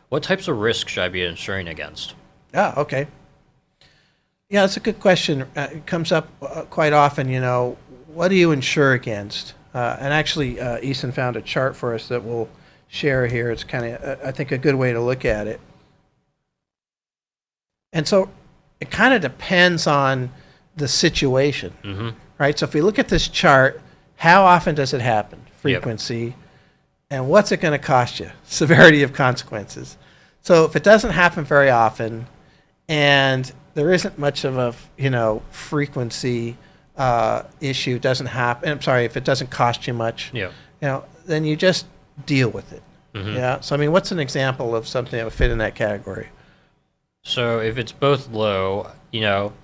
What types of risks should I be insuring against? Ah, okay. Yeah, that's a good question. It comes up quite often. What do you insure against? And actually, Easan found a chart for us that we'll share here. It's kind of, I think, a good way to look at it. And so it kind of depends on the situation, right? So if we look at this chart, how often does it happen? Frequency. And what's it going to cost you? Severity of consequences. So if it doesn't happen very often, and there isn't much of a frequency issue, doesn't happen. I'm sorry, if it doesn't cost you much, then you just deal with it. Yeah. So I mean, what's an example of something that would fit in that category? So if it's both low,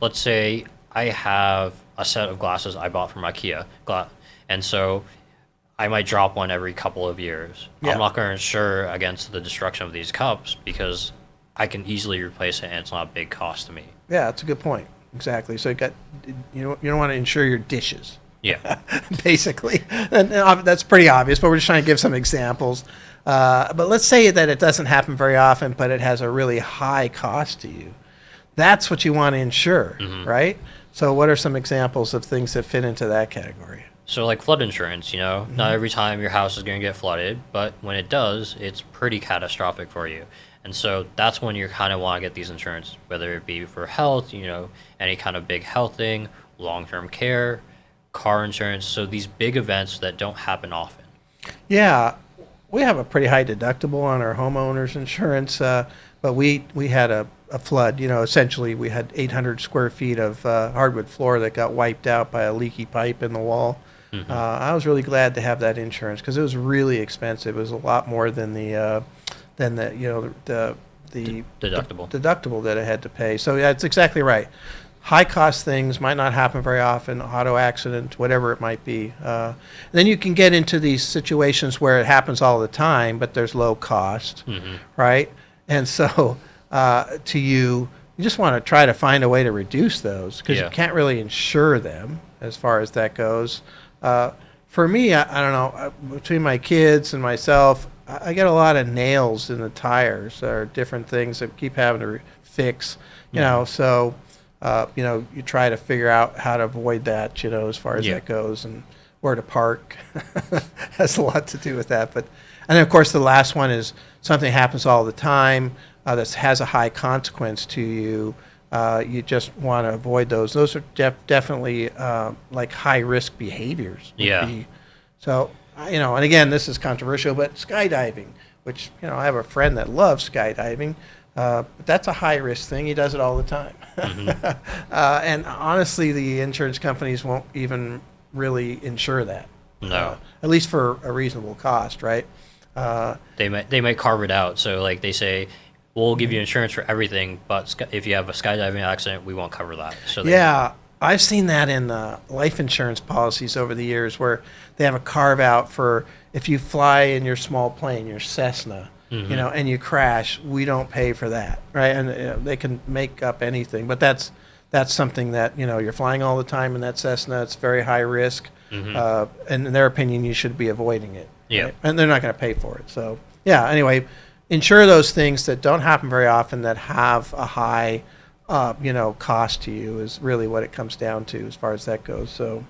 let's say I have a set of glasses I bought from IKEA, and so I might drop one every couple of years. Yeah. I'm not going to insure against the destruction of these cups because I can easily replace it and it's not a big cost to me. Yeah, that's a good point. Exactly. So you don't want to insure your dishes. Yeah. Basically, and that's pretty obvious. But we're just trying to give some examples. But let's say that it doesn't happen very often, but it has a really high cost to you. That's what you want to insure, right? So what are some examples of things that fit into that category? So like flood insurance, not every time your house is going to get flooded, but when it does, it's pretty catastrophic for you. And so that's when you kind of want to get these insurance, whether it be for health, any kind of big health thing, long-term care, car insurance. So these big events that don't happen often. Yeah, we have a pretty high deductible on our homeowners insurance, but we had a flood. Essentially we had 800 square feet of hardwood floor that got wiped out by a leaky pipe in the wall. I was really glad to have that insurance because it was really expensive. It was a lot more than the deductible that I had to pay. So yeah, it's exactly right. High cost things might not happen very often, auto accident, whatever it might be. Then you can get into these situations where it happens all the time, but there's low cost, right? And so you just want to try to find a way to reduce those because you can't really insure them as far as that goes. For me, I don't know, between my kids and myself, I get a lot of nails in the tires or different things that keep having to fix, so you try to figure out how to avoid that, as far as that goes, and where to park has a lot to do with that. And then, of course, the last one is something happens all the time that has a high consequence to you. You just want to avoid those. Those are definitely like high-risk behaviors. So, and again, this is controversial, but skydiving, which, I have a friend that loves skydiving, but that's a high-risk thing. He does it all the time. And honestly, the insurance companies won't even really insure that. No. At least for a reasonable cost, right? They might carve it out. So like they say, we'll give you insurance for everything, but if you have a skydiving accident, we won't cover that. So I've seen that in life insurance policies over the years where they have a carve out for if you fly in your small plane, your Cessna, and you crash, we don't pay for that, right? And they can make up anything, but that's something that you're flying all the time in that Cessna. It's very high risk, and in their opinion, you should be avoiding it. Right? And they're not going to pay for it. So anyway, insure those things that don't happen very often that have a high cost to you is really what it comes down to as far as that goes. So